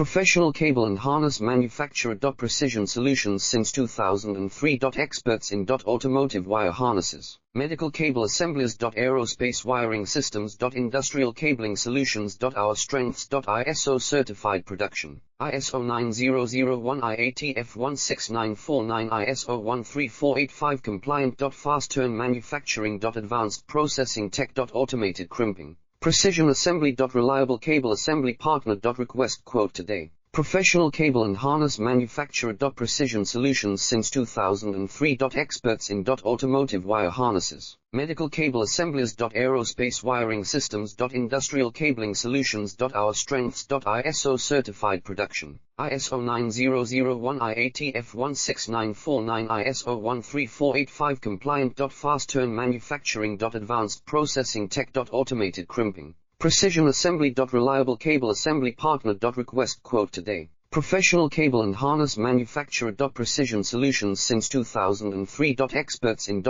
Professional cable and harness manufacturer. Precision solutions since 2003. Experts in automotive wire harnesses, medical cable assemblies. Aerospace wiring systems. Industrial cabling solutions. Our strengths. ISO certified production, ISO 9001 IATF 16949 ISO 13485 compliant. Fast turn manufacturing. Advanced processing tech. Automated crimping, precision assembly. Reliable cable assembly partner. Request quote today. Professional cable and harness manufacturer. Precision solutions since 2003. Experts in automotive wire harnesses, medical cable assemblies. Aerospace wiring systems. Industrial cabling solutions. Our strengths. ISO certified production, ISO 9001 IATF 16949 ISO 13485 compliant. Fast turn manufacturing. Advanced processing tech. Automated crimping, precision assembly. Reliable cable assembly partner. Request quote today. Professional cable and harness manufacturer. Precision solutions since 2003. Experts in